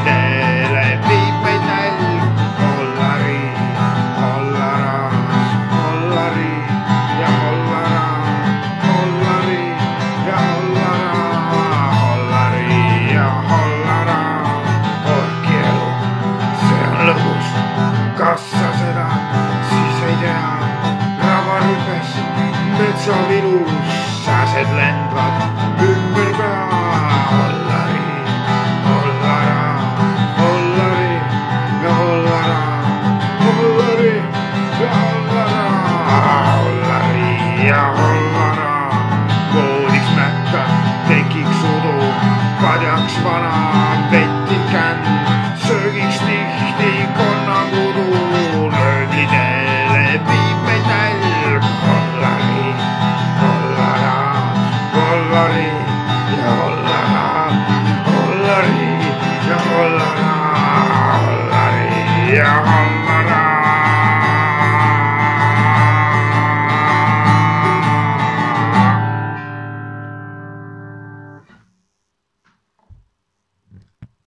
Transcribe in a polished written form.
teele viib meid nälg. Hollari, hollara, hollari ja hollara, hollari ja hollara, hollari ja hollara. orgi elu, see on lõbus, kas sa seda siis ei tea? rabarüpes, metsavilus, sääsed lendvad ümber pea. Hollari, hollara, hollari ja hollara, hollari ja hollara, hollari ja hollara. voodiks mätta, tekiks udu, padjaks vana, vetib känd, söögiks tihti